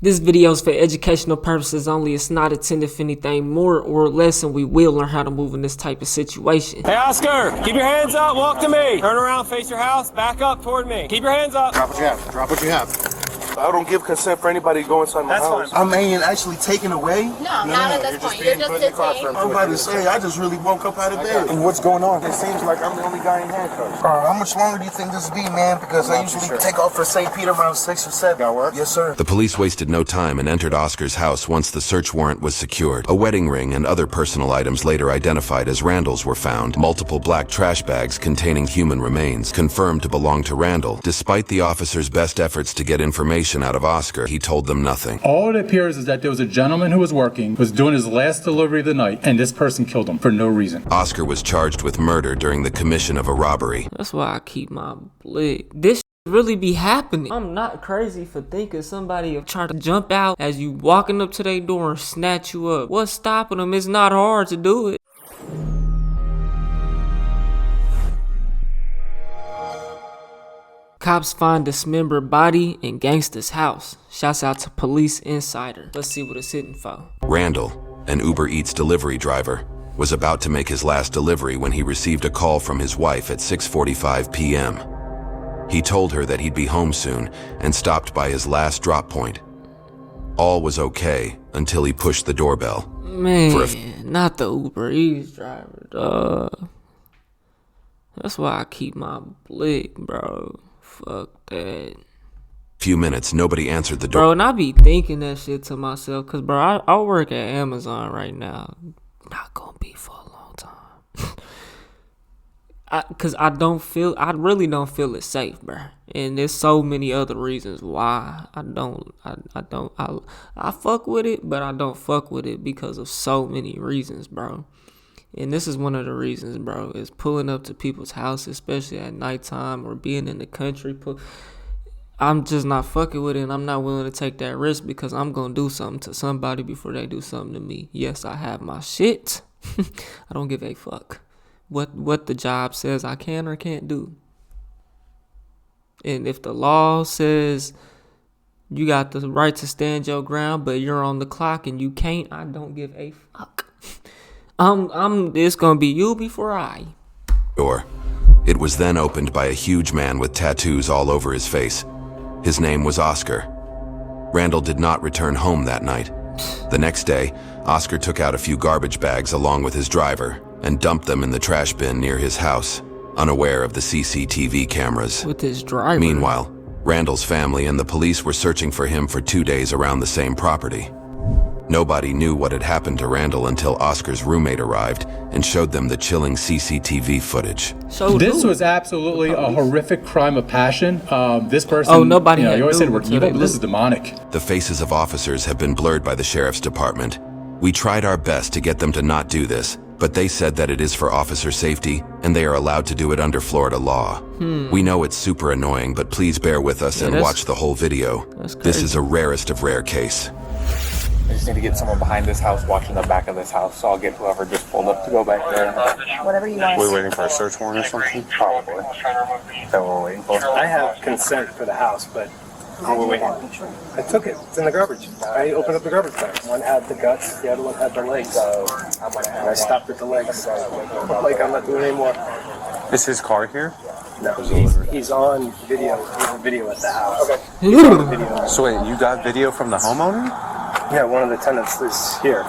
This video is for educational purposes only. It's not intended for anything more or less, and we will learn how to move in this type of situation. Hey, Oscar, keep your hands up, walk to me. Turn around, face your house, back up toward me. Keep your hands up. Drop what you have, drop what you have. I don't give consent for anybody to go inside my house. I'm being actually taken away? No, not at this point. You're just detained. I'm about to say, I just really woke up out of bed. And what's going on? It seems like I'm the only guy in handcuffs. How much longer do you think this will be, man? Because I usually take off for St. Peter around 6 or 7. Got work? Yes, sir. The police wasted no time and entered Oscar's house once the search warrant was secured. A wedding ring and other personal items later identified as Randall's were found. Multiple black trash bags containing human remains, confirmed to belong to Randall. Despite the officer's best efforts to get information out of Oscar, he told them nothing. All it appears is that there was a gentleman who was working, was doing his last delivery of the night, and this person killed him for no reason. Oscar was charged with murder during the commission of a robbery. That's why I keep my blick. This really be happening. I'm not crazy for thinking somebody will try to jump out as you walking up to their door and snatch you up. What's stopping them? It's not hard to do it. Cops find dismembered body in gangster's house. Shouts out to Police Insider. Let's see what it's hitting for. Randall, an Uber Eats delivery driver, was about to make his last delivery when he received a call from his wife at 6:45 p.m. He told her that he'd be home soon and stopped by his last drop point. All was okay until he pushed the doorbell. Man, not the Uber Eats driver, dog. That's why I keep my blick, bro. Fuck that. Few minutes, nobody answered the door. Bro, and I be thinking that shit to myself, cause bro, I work at Amazon right now. Not gonna be for a long time. Cause I really don't feel it safe, bro. And there's so many other reasons why I fuck with it, but I don't fuck with it because of so many reasons, bro. And this is one of the reasons, bro, is pulling up to people's houses, especially at nighttime or being in the country. I'm just not fucking with it, and I'm not willing to take that risk because I'm going to do something to somebody before they do something to me. Yes, I have my shit. I don't give a fuck what the job says I can or can't do. And if the law says you got the right to stand your ground, but you're on the clock and you can't, I don't give a fuck. It's gonna be you before I. Door. It was then opened by a huge man with tattoos all over his face. His name was Oscar. Randall did not return home that night. The next day, Oscar took out a few garbage bags along with his driver and dumped them in the trash bin near his house, unaware of the CCTV cameras. With his driver. Meanwhile, Randall's family and the police were searching for him for 2 days around the same property. Nobody knew what had happened to Randall until Oscar's roommate arrived and showed them the chilling CCTV footage. This was absolutely a horrific crime of passion. This person, oh, nobody you always said we're evil, but this is the demonic. The faces of officers have been blurred by the sheriff's department. We tried our best to get them to not do this, but they said that it is for officer safety and they are allowed to do it under Florida law. We know it's super annoying, but please bear with us and watch the whole video. This is a rarest of rare case. I just need to get someone behind this house watching the back of this house, so I'll get whoever just pulled up to go back there. Whatever you want. We're waiting for a search warrant or something? Probably. That's what we're waiting for. I have consent for the house, but we're waiting. I took it. It's in the garbage. I opened up the garbage bag. One had the guts, the other one had the legs. And I stopped at the legs. Like I'm not doing any more. Is his car here? No, he's on video. He has a video at the house. Okay. So wait, you got video from the homeowner? Yeah, one of the tenants is here.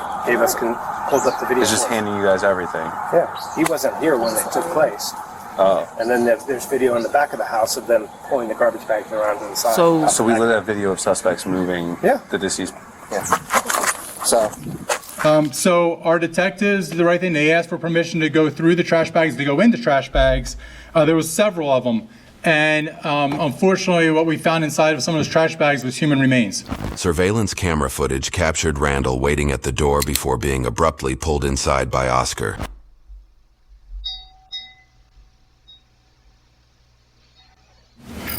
Pulled up the video. He's just handing you guys everything. Yeah, he wasn't here when it took place. Oh. And then there's video in the back of the house of them pulling the garbage bags around to the side. So we lit a video of suspects moving the deceased. Yeah. So our detectives did the right thing. They asked for permission to go through the trash bags, to go into trash bags. There was several of them. And unfortunately, what we found inside of some of those trash bags was human remains. Surveillance camera footage captured Randall waiting at the door before being abruptly pulled inside by Oscar.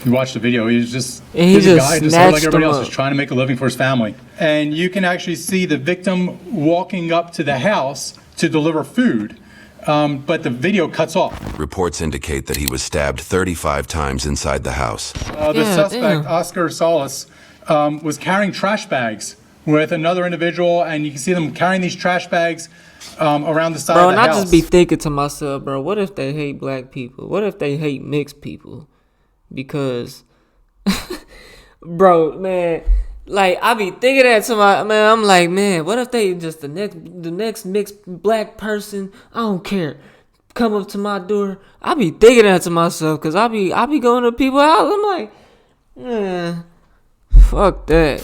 You watch the video, he's just a guy, just like everybody else, just trying to make a living for his family. And you can actually see the victim walking up to the house to deliver food. But the video cuts off. Reports indicate that he was stabbed 35 times inside the house. The suspect, Oscar Salas, was carrying trash bags with another individual, and you can see them carrying these trash bags around the side bro, of the and house. I just be thinking to myself, bro, what if they hate black people? What if they hate mixed people? Because, bro, man, like, I be thinking that to I'm like, man, what if they just the next mixed black person, I don't care, come up to my door? I be thinking that to myself, because I be going to people's house. I'm like, man, fuck that.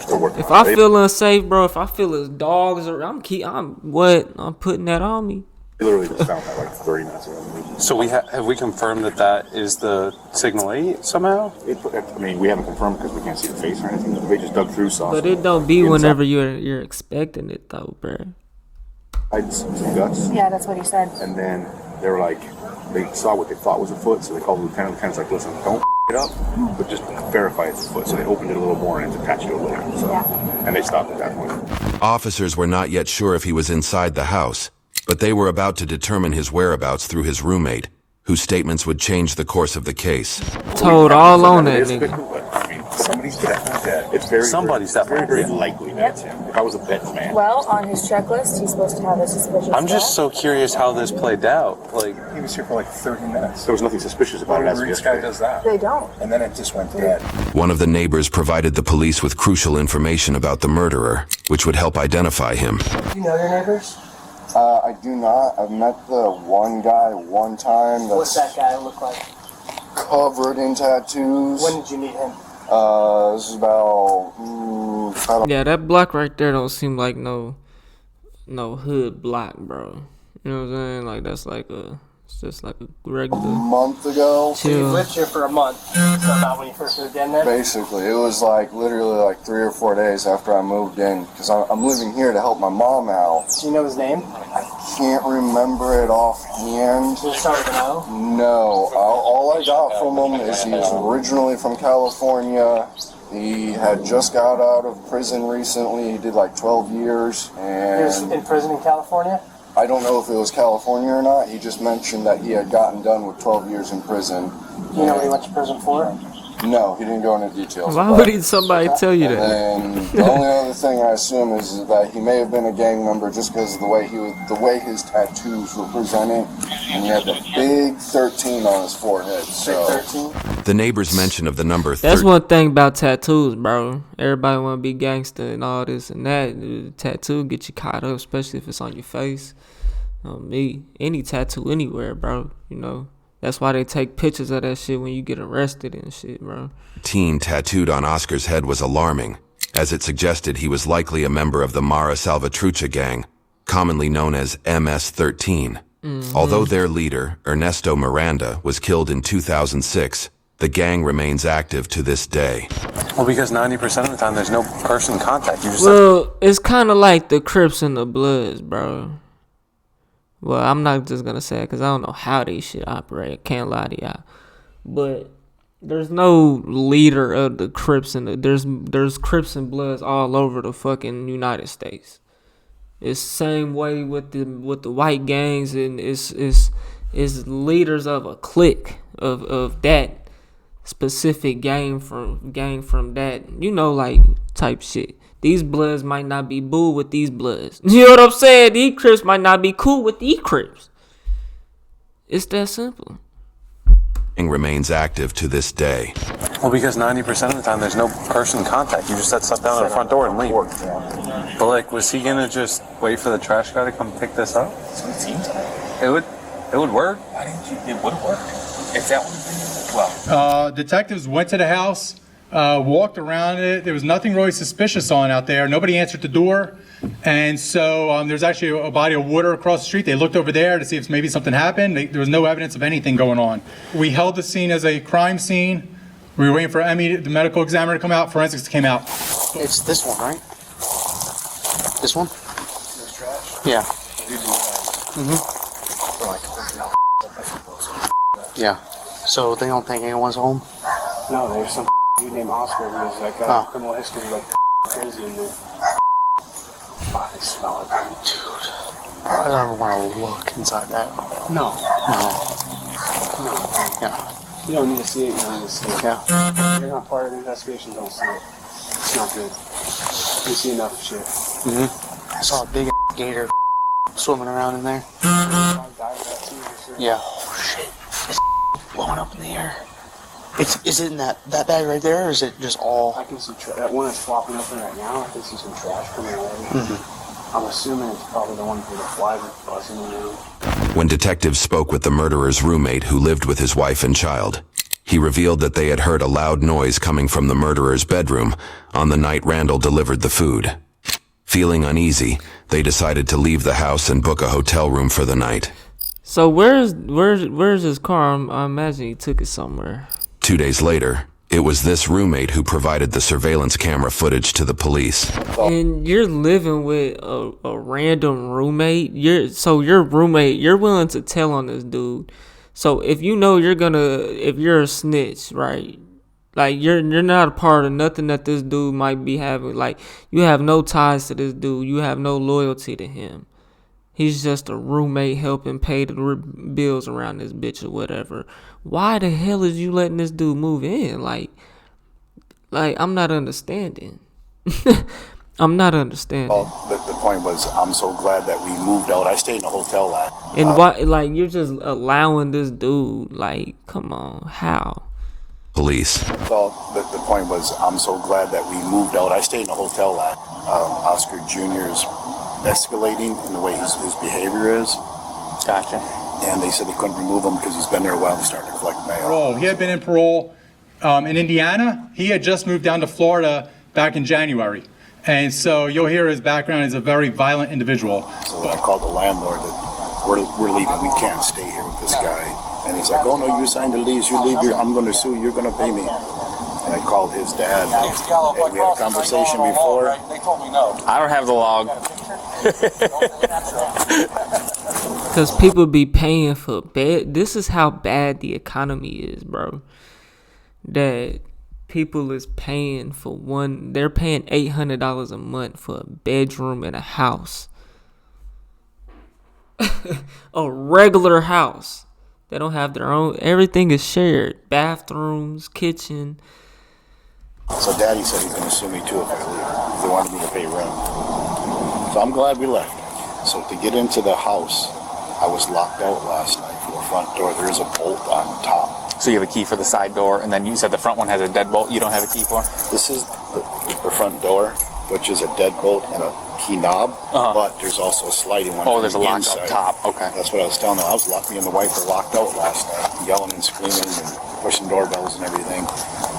If I feel unsafe, bro, if I feel as dogs, or I'm putting that on me. We literally just found that like 30 minutes ago. So have we confirmed that is the Signal 8 somehow? I mean, we haven't confirmed because we can't see the face or anything. They just dug through sauce. But it don't be whenever you're expecting it though, bro. I had some guts. Yeah, that's what he said. And then they were like, they saw what they thought was a foot, so they called the lieutenant. The lieutenant's like, listen, don't it up, but just verify it's a foot. So they opened it a little more and it's attached to a leg. So, and they stopped at that point. Officers were not yet sure if he was inside the house, but they were about to determine his whereabouts through his roommate, whose statements would change the course of the case. Told all on that nigga. I mean, somebody's definitely dead. It's very likely that it's him. If I was a bet man. Well, on his checklist, he's supposed to have a suspicious I'm just so curious how this played out. Like, He was here for like 30 minutes. There was nothing suspicious about it as of This guy yesterday. does that. They don't. And then it just went dead. One of the neighbors provided the police with crucial information about the murderer, which would help identify him. You know your neighbors? I do not. I've met the one guy one time What's that's that guy look like? covered in tattoos. When did you meet him? This is about, I don't Yeah, that block right there don't seem like no hood block, bro. You know what I'm saying? Like, that's like it's just like a regular month ago. So you've chill. lived here for a month. So not when you first moved in there? Basically, it was like literally like 3 or 4 days after I moved in, because I'm living here to help my mom out. Do you know his name? I can't remember it offhand. Does it start with an O? No, all I got from him is he's originally from California. He had just got out of prison recently. He did like 12 years. He was And in prison in California? I don't know if it was California or not. He just mentioned that he had gotten done with 12 years in prison. Do you know what he went to prison for? No, he didn't go into details. Why would somebody tell you that? And the only other thing I assume is that he may have been a gang member just because of the way his tattoos were presented, and he had the big 13 on his forehead. So 13? The neighbor's mention of the number That's 13 one thing about tattoos, bro. Everybody want to be gangster and all this and that. The tattoo get you caught up, especially if it's on your face. On me, any tattoo anywhere, bro. You know, that's why they take pictures of that shit when you get arrested and shit, bro. tattooed on Oscar's head was alarming, as it suggested he was likely a member of the Mara Salvatrucha gang, commonly known as MS-13. Although their leader, Ernesto Miranda, was killed in 2006, the gang remains active to this day. well, because 90% of the time there's no person contact. You just Well, it's kind of like the Crips and the Bloods, bro. Well, I'm not just gonna say it because I don't know how they shit operate. I can't lie to y'all, but there's no leader of the Crips and there's Crips and Bloods all over the fucking United States. It's the same way with the white gangs, and it's leaders of a clique of that specific gang from that, you know, like type shit. These Bloods might not be boo with these Bloods. You know what I'm saying? These Crips might not be cool with these Crips. It's that simple. And remains active to this day. well, because 90% of the time there's no person contact. You just set stuff down at the front door and leave. But like, was he gonna just wait for the trash guy to come pick this up? That's what it seems like. It would work. Why didn't you? It would work. If that was, well. Detectives went to the house, walked around it. There was nothing really suspicious on out there. Nobody answered the door. And so there's actually a body of water across the street. They looked over there to see if maybe something happened. There was no evidence of anything going on. We held the scene as a crime scene. We were waiting for Emmy, the medical examiner, to come out. Forensics came out. It's this one, right? This one? This trash? Yeah. Mm-hmm. Yeah. So they don't think anyone's home? No, there's some dude named Oscar who's like got criminal history like crazy in there. I smell it. Dude. I don't ever want to look inside that. No. Yeah. You don't need to see it, you don't need to see it. Yeah. You're not part of the investigation, don't see it. It's not good. You see enough shit. I saw a big gator swimming around in there. Yeah. Oh shit. It's blowing up in the air. Is it in that bag right there, or is it just all? I can see that one is flopping open right now. I can see some trash coming out of it. I'm assuming it's probably the one for the fly that's buzzing around. When detectives spoke with the murderer's roommate who lived with his wife and child, he revealed that they had heard a loud noise coming from the murderer's bedroom on the night Randall delivered the food. Feeling uneasy, they decided to leave the house and book a hotel room for the night. So where's his car? I imagine he took it somewhere. 2 days later, it was this roommate who provided the surveillance camera footage to the police. And you're living with a random roommate. Your roommate, you're willing to tell on this dude. So if you know if you're a snitch, right? Like you're not a part of nothing that this dude might be having. Like you have no ties to this dude. You have no loyalty to him. He's just a roommate helping pay the bills around this bitch or whatever. Why the hell is you letting this dude move in? Like I'm not understanding. I'm not understanding. Well, the point was, I'm so glad that we moved out. I stayed in a hotel last. And why? Like you're just allowing this dude? Like, come on, how? Police. Well, the point was, I'm so glad that we moved out. I stayed in a hotel last. Oscar Jr.'s escalating in the way his behavior is. Gotcha. And they said they couldn't remove him because he's been there a while and starting to collect mail. Parole. He had been in parole in Indiana. He had just moved down to Florida back in January. And so you'll hear his background is a very violent individual. So I called the landlord that we're leaving. We can't stay here with this guy. And he's like, oh no, you signed the lease. You leave here. I'm going to sue. You're going to pay me. And I called his dad. And we had a conversation before. They told me no. I don't have the log. Because people be paying for bed. This is how bad the economy is, bro. That people is paying for they're paying $800 a month for a bedroom in a house. A regular house. They don't have their own, everything is shared. Bathrooms, kitchen. So Daddy said he's going to sue me too if I leave. They wanted me to pay rent. So I'm glad we left. So to get into the house, I was locked out last night from the front door. There is a bolt on top. So you have a key for the side door, and then you said the front one has a deadbolt you don't have a key for? This is the front door, which is a deadbolt and a key knob, but there's also a sliding one. Oh, there's a lock inside. up top. Okay. That's what I was telling them. Me and the wife were locked out last night, yelling and screaming and pushing doorbells and everything.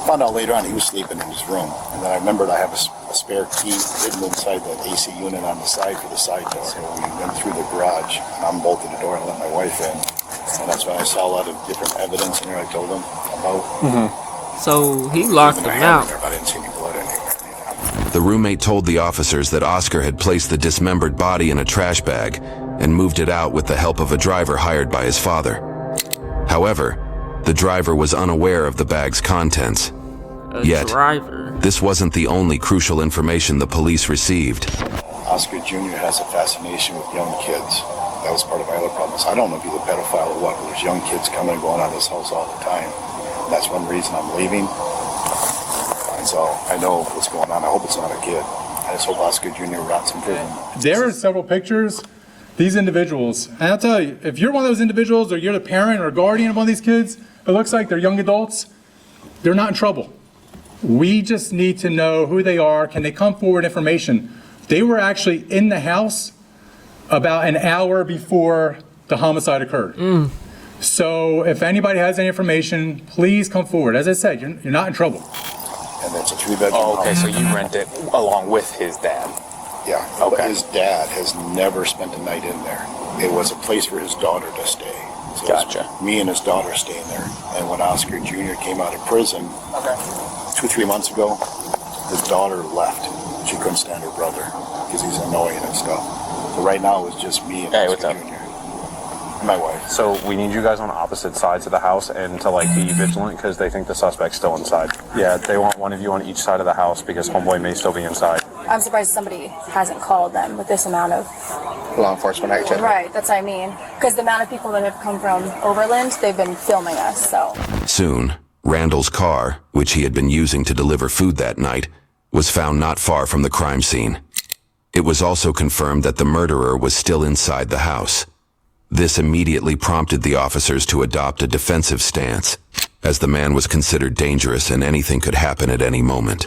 Found out later on he was sleeping in his room. And then I remembered I have a spare key hidden inside that AC unit on the side for the side door. So we went through the garage, and I bolted the door and let my wife in. And that's when I saw a lot of different evidence in there I told him about. So he locked them out. I didn't see any blood anywhere. The roommate told the officers that Oscar had placed the dismembered body in a trash bag and moved it out with the help of a driver hired by his father. However, the driver was unaware of the bag's contents. Yet, this wasn't the only crucial information the police received. Oscar Jr. has a fascination with young kids. That was part of my other problems. I don't know if he's a pedophile or what, but there's young kids coming and going out of this house all the time. That's one reason I'm leaving. And so I know what's going on. I hope it's not a kid. I just hope Oscar Jr. rots in prison. There are several pictures. These individuals, and I'll tell you, if you're one of those individuals or you're the parent or guardian of one of these kids, it looks like they're young adults, they're not in trouble. We just need to know who they are. Can they come forward information? They were actually in the house about an hour before the homicide occurred. So if anybody has any information, please come forward. As I said, you're not in trouble. And it's a 3-bedroom house. Okay, so you Mm-hmm. rent it along with his dad. Yeah, okay. But his dad has never spent a night in there. It was a place for his daughter to stay. So gotcha. Me and his daughter staying there. And when Oscar Jr. came out of prison 2-3 months ago, his daughter left. She couldn't stand her brother because he's annoying and stuff. So right now it's just me and Oscar Jr. And my wife. So we need you guys on opposite sides of the house and to be vigilant because they think the suspect's still inside. Yeah, they want one of you on each side of the house because homeboy may still be inside. I'm surprised somebody hasn't called them with this amount of law enforcement activity. Right, that's what I mean. Because the amount of people that have come from Overland, they've been filming us, so. Soon, Randall's car, which he had been using to deliver food that night, was found not far from the crime scene. It was also confirmed that the murderer was still inside the house. This immediately prompted the officers to adopt a defensive stance, as the man was considered dangerous and anything could happen at any moment.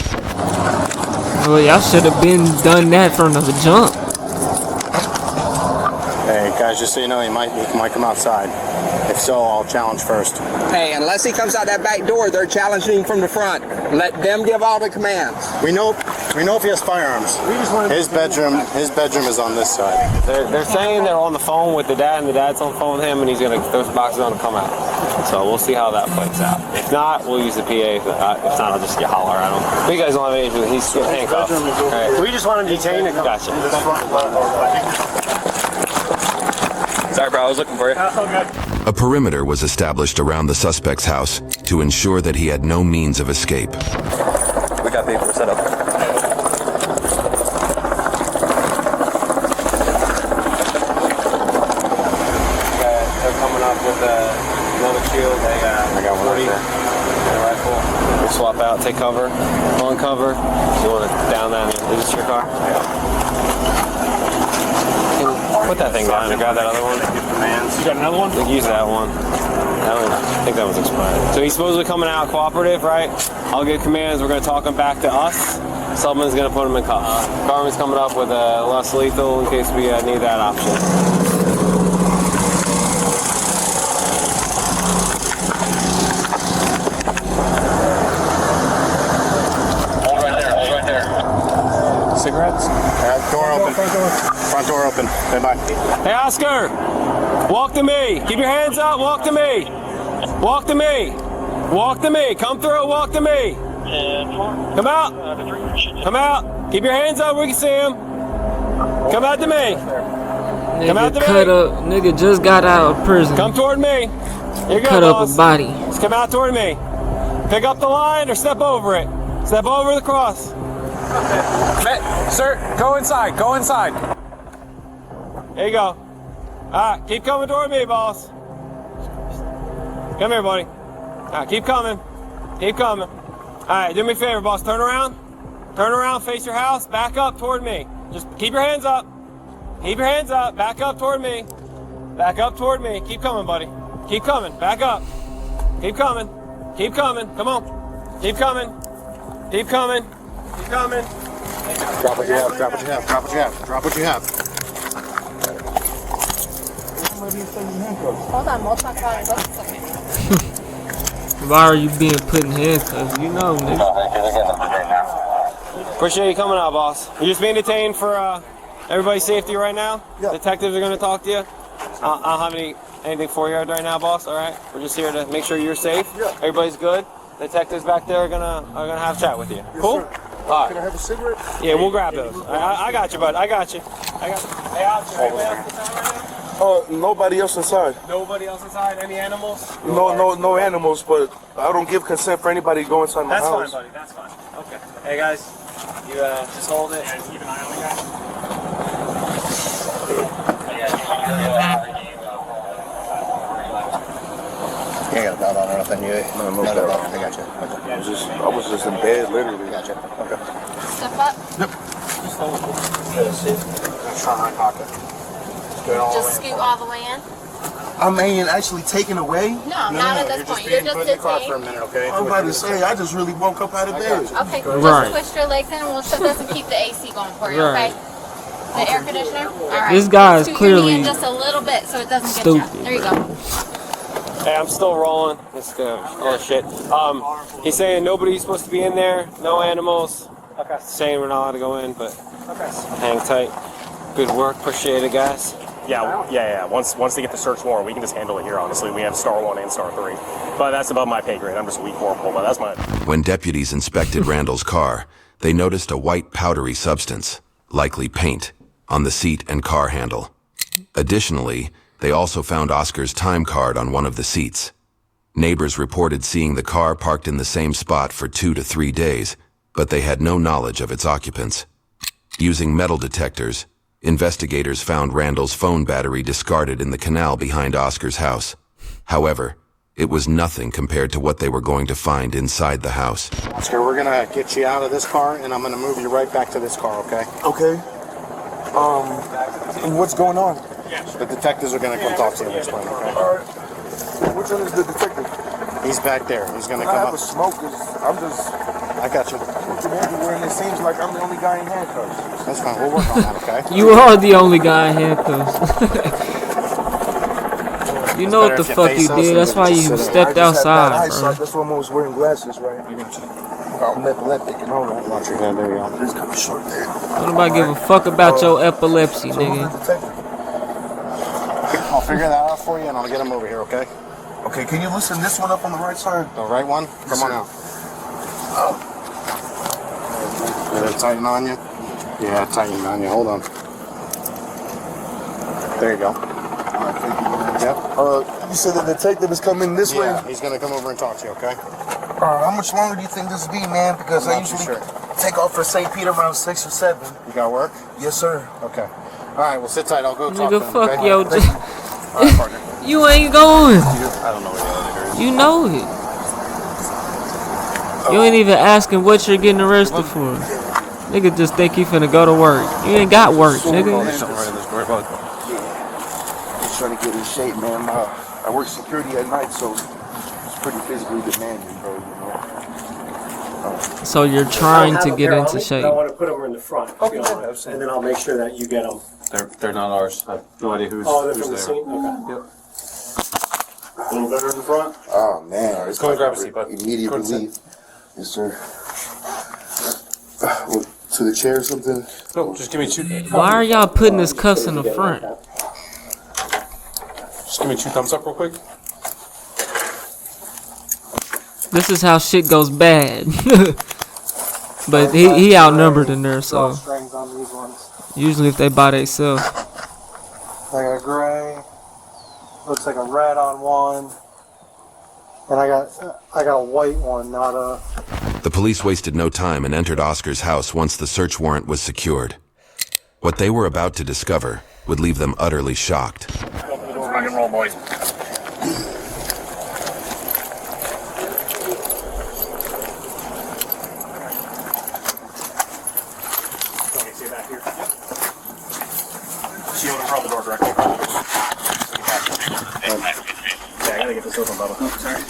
Well, y'all should have been done that from the jump. Hey, guys, just so you know, he might come outside. If so, I'll challenge first. Hey, unless he comes out that back door, they're challenging him from the front. Let them give all the commands. We know if he has firearms. His bedroom is on this side. They're saying they're on the phone with the dad, and the dad's on the phone with him, and he's gonna those boxes on to come out. So we'll see how that plays out. If not, we'll use the PA. If not, I'll just get holler at him. But you guys don't have anything. He's handcuffed. Right. We just want him detained. Gotcha. Sorry, bro. I was looking for you. A perimeter was established around the suspect's house to ensure that he had no means of escape. We got people set up. They're coming up with another shield. I got one right there. Rifle. We'll swap out, take cover, on cover. You want to down that? Is this your car? Yeah. Put that thing down and grab that other one. You got another one? Use that one. I think that was expired. So he's supposedly coming out cooperative, right? I'll give commands. We're going to talk him back to us. Someone's going to put him in cuffs. Carmen's coming up with a less lethal in case we need that option. Hold right there. Cigarettes? Door open. Front door open. Stand by. Hey, Oscar! Walk to me. Keep your hands up. Walk to me. Walk to me. Walk to me. Come through. Walk to me. Come out. Come out. Keep your hands up. We can see him. Come out to me. Come out to me. Cut up. Nigga just got out of prison. Come toward me. Here you go, Cut up boss. a body. Just come out toward me. Pick up the line or step over it. Step over the cross. Sir, go inside. Go inside. There you go. All right, keep coming toward me, boss. Come here, buddy. All right, keep coming. Keep coming. All right, do me a favor, boss. Turn around. Turn around, face your house. Back up toward me. Just keep your hands up. Keep your hands up. Back up toward me. Back up toward me. Keep coming, buddy. Keep coming. Back up. Keep coming. Keep coming. Come on. Keep coming. Keep coming. Keep coming. Drop what you have. Drop what you have. Drop what you have. Drop what you have. Hold on, we'll talk about it in just a second. Why are you being put in handcuffs? You know, nigga. Appreciate you coming out, boss. You're just being detained for everybody's safety right now? Yeah. Detectives are going to talk to you? I don't have anything for you right now, boss, all right? We're just here to make sure you're safe. Yeah. Everybody's good. Detectives back there are gonna have a chat with you. Yes, cool? Sir. All right. Can I have a cigarette? Yeah, we'll grab those. I got you, bud. I got you. Hey, officer, anybody else inside right now? Nobody else inside. Nobody else inside? Any animals? No animals, but I don't give consent for anybody to go inside my house. That's fine, buddy. That's fine. Okay. Hey, guys, you just hold it and keep an eye on the guy. You ain't got a belt on or nothing, you? No belt. I got you. Okay. I was just in bed, literally. Gotcha. Okay. Step up. Yep. Just scoot all the way in. I mean, actually taken away? No, not at this point. You're just detained. Okay? I'm about to say, I just really woke up out of bed. Okay, Right. just twist your legs in and we'll shut this and keep the AC going for you, Right. okay? The air conditioner? All right. This guy is Scoot your knee clearly in just a little bit so it doesn't stupid. get you. There you go. Hey, I'm still rolling. This shit. He's saying nobody's supposed to be in there. No animals. Okay. Saying we're not allowed to go in, but hang tight. Good work. Appreciate it, guys. Yeah. Once they get the search warrant, we can just handle it here, honestly. We have Star 1 and Star 3. But that's above my pay grade. I'm just a weak corporal, but that's my... When deputies inspected Randall's car, they noticed a white powdery substance, likely paint, on the seat and car handle. Additionally, they also found Oscar's time card on one of the seats. Neighbors reported seeing the car parked in the same spot for 2 to 3 days, but they had no knowledge of its occupants. Using metal detectors, investigators found Randall's phone battery discarded in the canal behind Oscar's house. However, it was nothing compared to what they were going to find inside the house. Oscar, we're gonna get you out of this car, and I'm gonna move you right back to this car, okay? Okay. What's going on? The detectives are gonna come talk to you and explain, okay? Alright. Which one is the detective? He's back there. He's gonna I come have up. a smoke. I'm just I got you. looking everywhere, and it seems like I'm the only guy in handcuffs. That's fine. We'll work on that, okay? You are the only guy in handcuffs. You know what the fuck you did. That's why you stepped outside, bro. That's why I'm always wearing glasses, right? I'm epileptic and all that. Watch your head. There you go. This kind of short there. Don't nobody give a fuck about your epilepsy, nigga. I'll figure that out for you, and I'll get him over here, okay? Okay, can you loosen this one up on the right side? The right one? Come on out. Did it tighten on you? Yeah, it tightened on you. Hold on. There you go. Alright, thank you, man. Yep. You said the detective is coming this way? Yeah, he's gonna come over and talk to you, okay? How much longer do you think this will be, man? Because I usually take off for St. Peter around 6 or 7. You got work? Yes, sir. Okay. Alright, well sit tight. I'll go talk Nigga, to him, fuck okay? yo. Alright, partner. You ain't going. I don't know what the other is. You know it. You ain't even asking what you're getting arrested for. Nigga just think you finna go to work. You ain't got work, nigga. There's something right in this door. Just trying to get in shape, man. I work security at night, so it's pretty physically demanding, bro, you know. So you're trying to get into shape. I want to put them in the front, and then I'll make sure that you get them. They're not ours. I have no idea who's Oh, they're from the there. scene? Okay. Yep. A little better in the front? Oh, man. Let's go and grab a seat, bud. Immediate Go and sit. relief. Yes, sir. To the chair or something? No, just give me two. Why are y'all putting his cuffs in the front? Just give me 2 thumbs up real quick. This is how shit goes bad. But he outnumbered in there, so Strings on these ones. usually if they by themselves. I got a gray. Looks like a red on one. And I got a white one, not a. The police wasted no time and entered Oscar's house once the search warrant was secured. What they were about to discover would leave them utterly shocked. Rock and roll, boys. Shield in front of the door directly. Yeah, I gotta get this open, Bubba. Oh, sorry.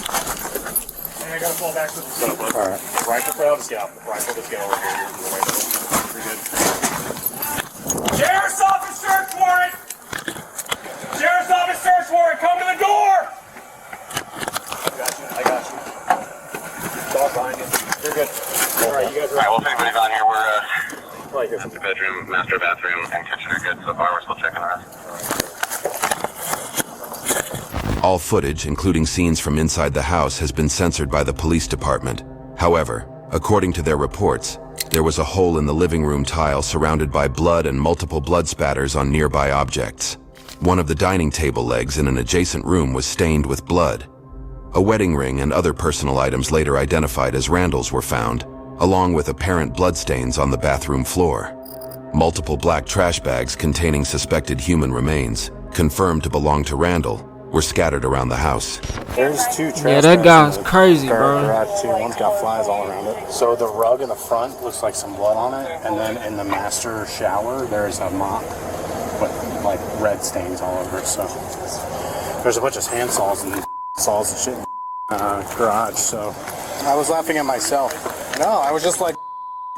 And I gotta fall back to the seat. Alright. Rifle trail, just get out. Rifle, just get over here. You're good. Sheriff's office search warrant! Sheriff's office search warrant! Come to the door! I got you. Dog behind you. You're good. Alright, you guys are. Alright, well, if anybody's on here, we're master bedroom, master bathroom, and kitchen are good so far. We're still checking the rest. All footage, including scenes from inside the house, has been censored by the police department. However, according to their reports, there was a hole in the living room tile surrounded by blood and multiple blood spatters on nearby objects. One of the dining table legs in an adjacent room was stained with blood. A wedding ring and other personal items later identified as Randall's were found, along with apparent bloodstains on the bathroom floor. Multiple black trash bags containing suspected human remains, confirmed to belong to Randall, were scattered around the house. There's 2 trash Yeah, that bags guy's crazy, bro. garage too. One's got flies all around it. So the rug in the front looks like some blood on it, and then in the master shower there's a mop with like red stains all over it. So there's a bunch of hand saws and saws and shit in the garage. So I was laughing at myself. No, I was just like,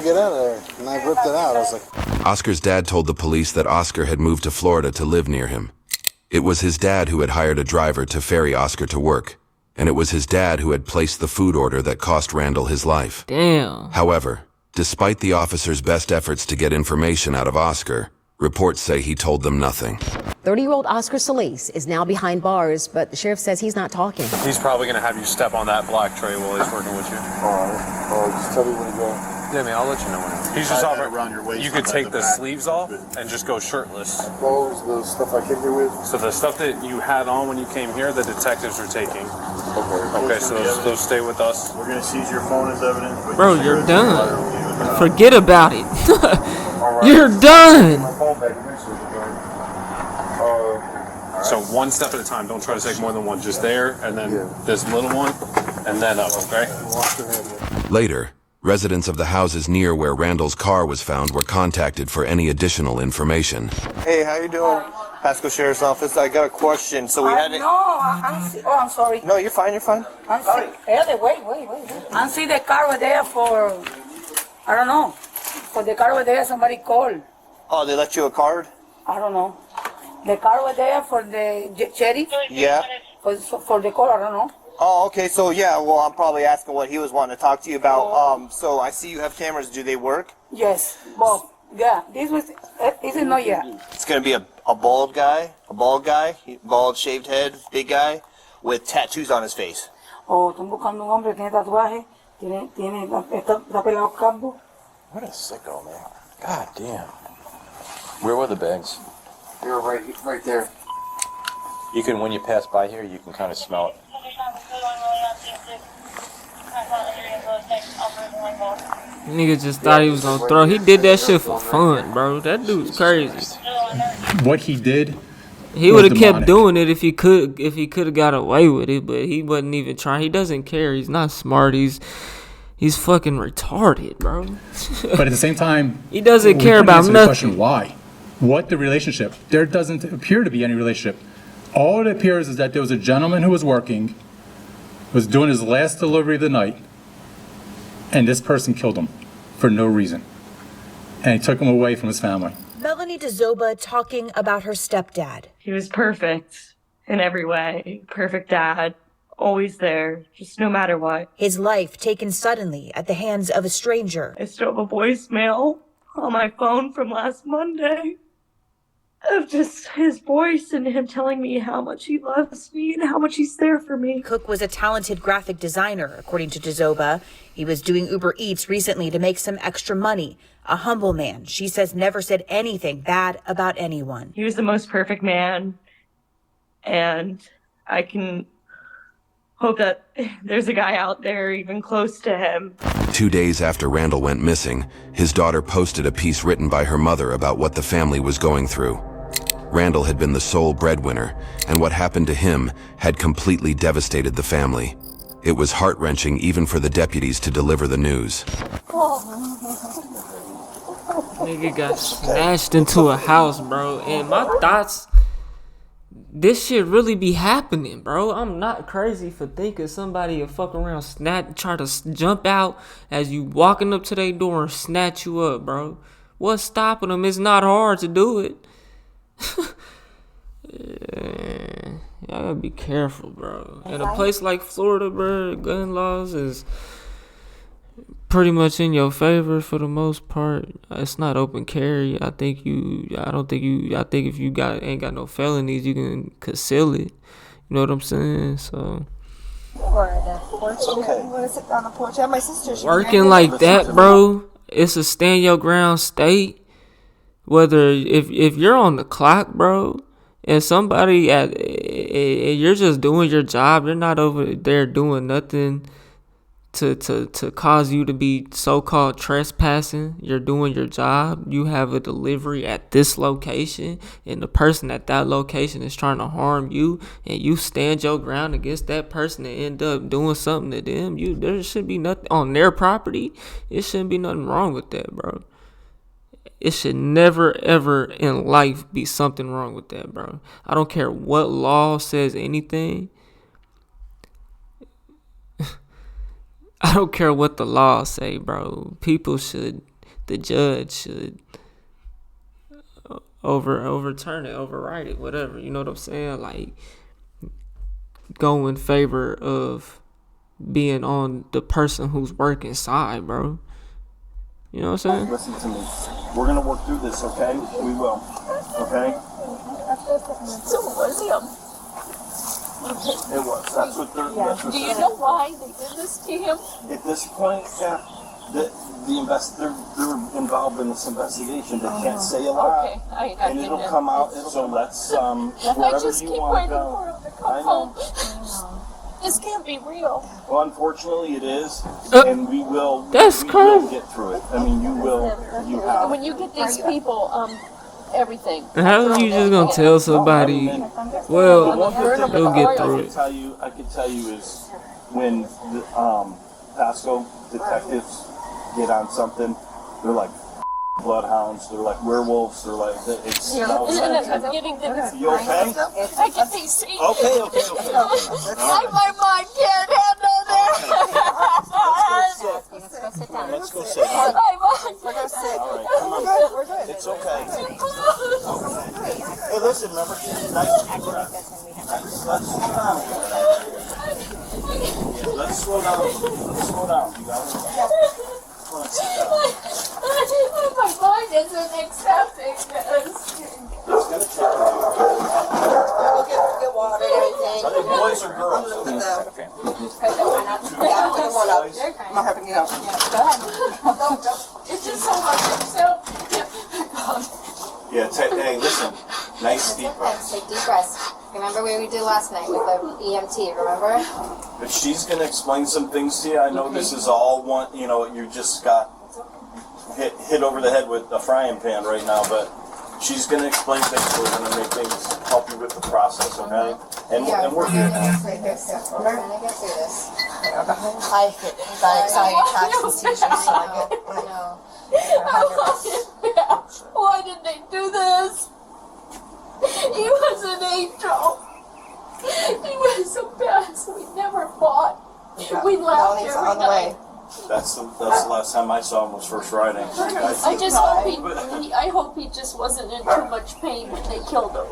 get out of there, and I ripped it out. I was like. Oscar's dad told the police that Oscar had moved to Florida to live near him. It was his dad who had hired a driver to ferry Oscar to work, and it was his dad who had placed the food order that cost Randall his life. Damn. However, despite the officer's best efforts to get information out of Oscar, reports say he told them nothing. 30-year-old Oscar Solis is now behind bars, but the sheriff says he's not talking. He's probably going to have you step on that black tray while he's working with you. Just tell me when to go. Yeah, man, I'll let you know when. He's just off around your waist. You could take the sleeves off and just go shirtless. Clothes, the stuff I came here with? So the stuff that you had on when you came here, the detectives are taking. Okay, so those stay with us. We're going to seize your phone as evidence. Bro, you're done. Forget about it. You're done. My phone back eventually, So one step at a time. Don't try to take more than one. Just there, and then this little one, and then up, okay? Later, residents of the houses near where Randall's car was found were contacted for any additional information. Hey, how you doing? Pasco Sheriff's Office. I got a question. So we had it. I'm sorry. No, you're fine. You're fine. I'm sorry. Wait. I see the car over there for, I don't know. For the car over there, somebody called. Oh, they left you a card? I don't know. The car over there for the sheriff? Yeah. For the call, I don't know. Oh, okay. So yeah, well, I'm probably asking what he was wanting to talk to you about. So I see you have cameras. Do they work? Yes, both. Yeah, this is not yet. It's gonna be a bald guy, bald shaved head, big guy, with tattoos on his face. Oh, están buscando un hombre que tiene tatuaje, está pelado calvo. What a sicko, man. God damn. Where were the bags? They were right there. You can, when you pass by here, you can kind of smell it. Nigga just thought he was gonna throw. He did that shit for fun, bro. That dude's crazy. What he did, he would have kept doing it if he could have got away with it, but he wasn't even trying. He doesn't care. He's not smart. He's fucking retarded, bro. But at the same time, he doesn't care about nothing. Question, why? What the relationship? There doesn't appear to be any relationship. All it appears is that there was a gentleman who was working, was doing his last delivery of the night, and this person killed him for no reason. And he took him away from his family. Melanie DeZoba talking about her stepdad. He was perfect in every way. Perfect dad. Always there, just no matter what. His life taken suddenly at the hands of a stranger. I still have a voicemail on my phone from last Monday of just his voice and him telling me how much he loves me and how much he's there for me. Cook was a talented graphic designer, according to DeZoba. He was doing Uber Eats recently to make some extra money. A humble man, she says, never said anything bad about anyone. He was the most perfect man, and I can hope that there's a guy out there even close to him. 2 days after Randall went missing, his daughter posted a piece written by her mother about what the family was going through. Randall had been the sole breadwinner, and what happened to him had completely devastated the family. It was heart-wrenching even for the deputies to deliver the news. Nigga got smashed into a house, bro. And my thoughts, this shit really be happening, bro. I'm not crazy for thinking somebody will fuck around, try to jump out as you walking up to their door and snatch you up, bro. What's stopping them? It's not hard to do it. Yeah, y'all gotta be careful, bro. In a place like Florida, bro, gun laws is pretty much in your favor for the most part. It's not open carry. I think if you ain't got no felonies, you can conceal it. You know what I'm saying? So It's okay. You want to sit down on the porch? I have my sister. Working like that, bro, it's a stand your ground state. Whether if you're on the clock, bro, and somebody you're just doing your job, you're not over there doing nothing to cause you to be so-called trespassing. You're doing your job. You have a delivery at this location, and the person at that location is trying to harm you, and you stand your ground against that person and end up doing something to them. There should be nothing on their property. It shouldn't be nothing wrong with that, bro. It should never, ever in life be something wrong with that, bro. I don't care what law says anything. I don't care what the law say, bro. The judge should overturn it, override it, whatever. You know what I'm saying? Like, go in favor of being on the person who's working side, bro. You know what I'm saying? Listen to me. We're gonna work through this, okay? We will. Okay? So it was him. It was. That's what they're. Yeah. That's what Do you know why they did this to him? At this point, yeah, they're involved in this investigation. They can't say a lot, Okay, and it'll come out. So let's I wherever just you keep want waiting to go. for him to come home. This can't be real. Well, unfortunately, it is, and we will. That's we crazy. will get through it. I mean, you will. You have. When you get these people, everything. How are you just gonna tell somebody? Well, they'll get through it. I could tell you is when the Pasco detectives get on something, they're like bloodhounds, they're like werewolves, they're like it's. I'm getting the. You okay? I can see. Okay. My mind can't handle this. Let's go sit. My mind. All right, come on. It's okay. Hey, listen, remember, nice deep breath. Let's slow down. Let's slow down. You got it? Come on, sit down. My mind isn't accepting this. Let's get a check. Get water and everything. Are they boys or girls? I'm not having you know. Go ahead. It's just so much yourself. Yeah, hey, listen. Nice deep breath. Take deep breaths. Remember what we did last night with the EMT, remember? If she's going to explain some things to you, I know this is all one, you know, you just got hit over the head with a frying pan right now, but she's going to explain things to you and make things help you with the process, okay? And we're here now. We're going to get through this. I get anxiety attacks and seizures, so I know. Why did they do this? He was an angel. He was the best. We never fought. We laughed every night. That's the last time I saw him was first riding. I just hope he just wasn't in too much pain when they killed him.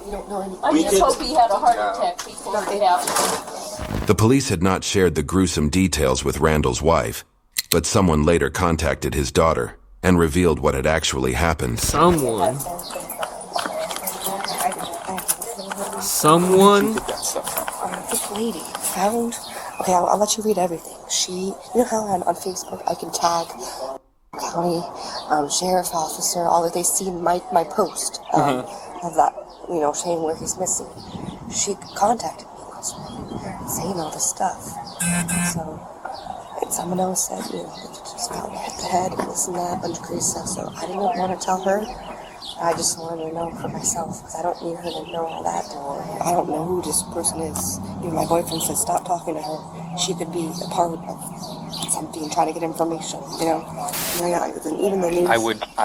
You don't know anything. I just hope he had a heart attack before it happened. The police had not shared the gruesome details with Randall's wife, but someone later contacted his daughter and revealed what had actually happened. Someone. This lady found. Okay, I'll let you read everything. You know how on Facebook I can tag county sheriff officer, all that they see my post of that, you know, saying where he's missing. She contacted me saying all this stuff. So, and someone else said, you know, that just got hit the head and this and that, bunch of crazy stuff. So I didn't want to tell her. I just wanted to know for myself, because I don't need her to know all that. I don't know who this person is. Even my boyfriend said stop talking to her. She could be a part of something, trying to get information, you know. And even the news. I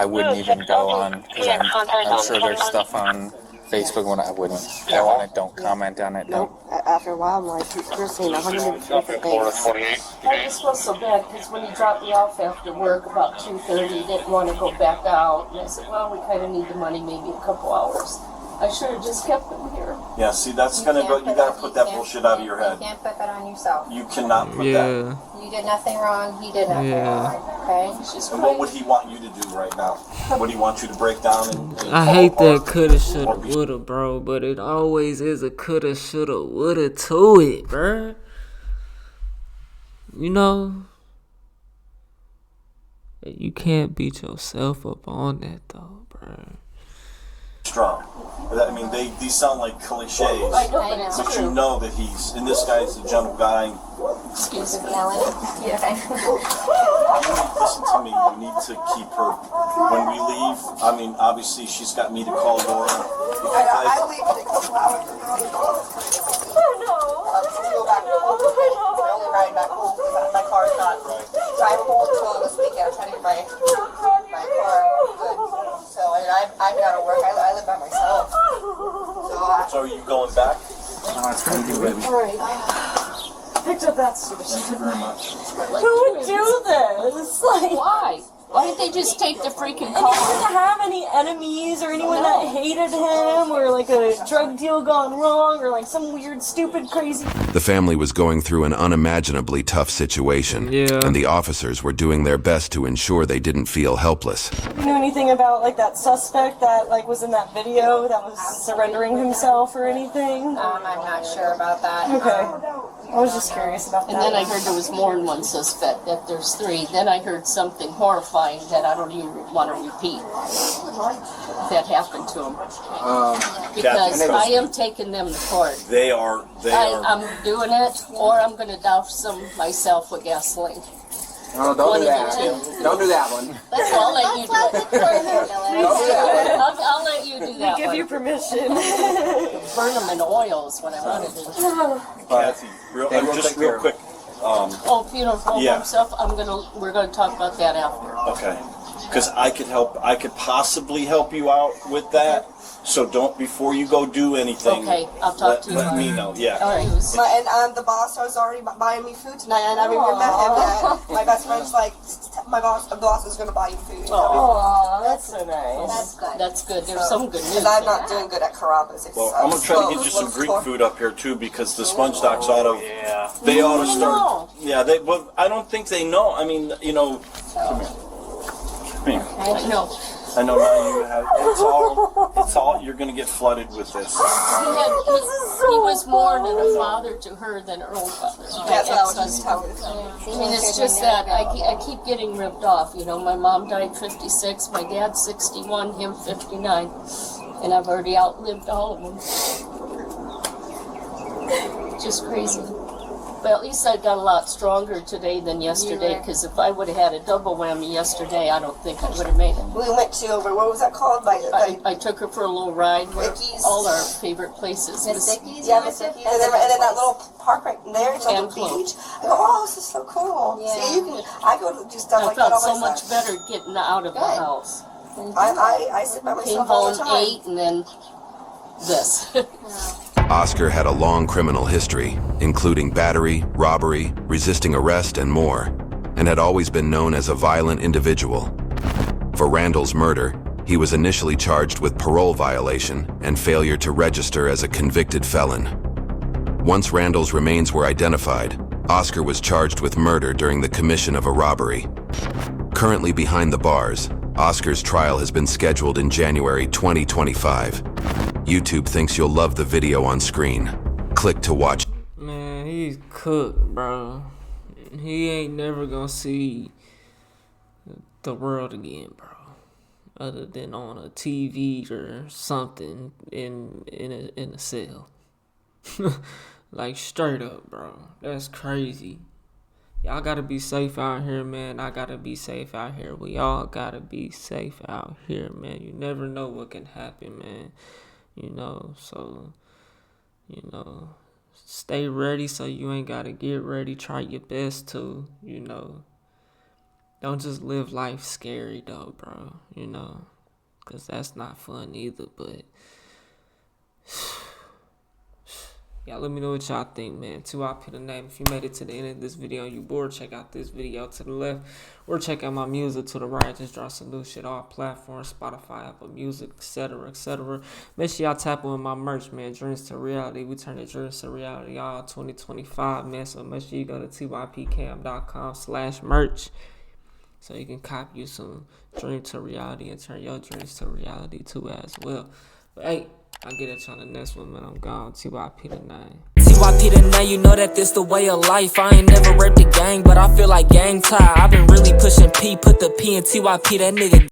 wouldn't even go on, because I'm sure there's stuff on Facebook when I wouldn't. Don't comment on it. Nope. After a while, I'm like, you're saying 100 different things. I just felt so bad because when he dropped me off after work about 2:30, he didn't want to go back out. And I said, well, we kind of need the money, maybe a couple hours. I should have just kept him here. Yeah, see, that's going to go, you got to put that bullshit out of your head. You can't put that on yourself. You cannot put that. You did nothing wrong, he did nothing wrong, okay? And what would he want you to do right now? Would he want you to break down and I hate that coulda, shoulda, woulda, bro, but it always is a coulda, shoulda, woulda to it, bro. You know? You can't beat yourself up on that, though, bro. strong? I mean, these sound like cliches, I know, but it's but true. you know that and this guy's a gentle guy. Excuse me, Ellen. Yeah. Listen to me, you need to keep her. When we leave, I mean, obviously she's got me to call Laura. I leave in a couple hours. Go back home. We're only riding back home because my car's not driving home until this weekend. I'm trying to get my car good. So, and I've got to work. I live by myself. So are you going back? All right. Picked up that stupid. Thank you very much. Who would do this? Like, why? Why didn't they just take the freaking and car? he didn't have any enemies or anyone that hated him or like a drug deal gone wrong or like some weird, stupid, crazy. The family was going through an unimaginably tough situation, and the officers were doing their best to ensure they didn't feel helpless. You know anything about like that suspect that like was in that video that was surrendering himself or anything? I'm not sure about that. Okay. I was just curious about that. And then I heard there was more than one suspect, that there's 3. Then I heard something horrifying that I don't even want to repeat. That happened to him. Because I am taking them to court. They are. I'm doing it, or I'm going to douse them myself with gasoline. No, don't do that. Don't do that one. That's all. I'll let you do it. Don't do that one. I'll permission. Burn them in oils when I wanted to. Kathy, real quick. If you don't hold himself, we're gonna talk about that after. Okay. Because I could possibly help you out with that. So don't, before you go do anything. Okay, I'll talk to you. Let me know. Yeah. All right. And the boss was already buying me food tonight, and I remember him. My best friend's like, the boss is gonna buy you food. Oh, that's so nice. That's good. There's some good news. Because I'm not doing good at Carrabba's. Well, I'm gonna try to get you some Greek food up here too, because the sponge docks ought to. They ought to start. Yeah, but I don't think they know. I mean, you know. Come here. I know. I know now you have. It's all. You're gonna get flooded with this. He was more than a father to her than her own father. That's what I was just telling you. I mean, it's just that I keep getting ripped off. You know, my mom died 56, my dad 61, him 59, and I've already outlived all of them. Just crazy. Well, at least I got a lot stronger today than yesterday, because if I would have had a double whammy yesterday, I don't think I would have made it. We went to, what was that called? I took her for a little ride. All our favorite places. Miss Vicky's? Yeah, Miss Vicky's. And then that little park right there, it's on the beach. I go, oh, this is so cool. Yeah. See, I go to do stuff like that all I felt so much better getting out of the house. I sit by myself all the time. Came home, ate, and then this. Oscar had a long criminal history, including battery, robbery, resisting arrest, and more, and had always been known as a violent individual. For Randall's murder, he was initially charged with parole violation and failure to register as a convicted felon. Once Randall's remains were identified, Oscar was charged with murder during the commission of a robbery. Currently behind the bars, Oscar's trial has been scheduled in January 2025. YouTube thinks you'll love the video on screen. Click to watch. Man, he's cooked, bro. He ain't never gonna see the world again, bro. Other than on a TV or something in a cell. Like, straight up, bro. That's crazy. Y'all gotta be safe out here, man. I gotta be safe out here. We all gotta be safe out here, man. You never know what can happen, man. You know, so, you know, stay ready so you ain't gotta get ready. Try your best to, you know. Don't just live life scary, though, bro. You know, because that's not fun either, but... Y'all let me know what y'all think, man. 2IP the name. If you made it to the end of this video and you bored, check out this video to the left. Or check out my music to the right. Just drop some new shit. All platforms, Spotify, Apple Music, etc., etc. Make sure y'all tap on my merch, man. Dreams to reality. We turn the dreams to reality all 2025, man. So make sure you go to typcam.com/merch. So you can copy you some dream to reality and turn your dreams to reality too as well. But hey, I'll get at you on the next one, man. I'm gone. TYP the 9. TYP the 9, you know that this the way of life. I ain't never raped a gang, but I feel like gang tie. I've been really pushing P, put the P in TYP, that nigga.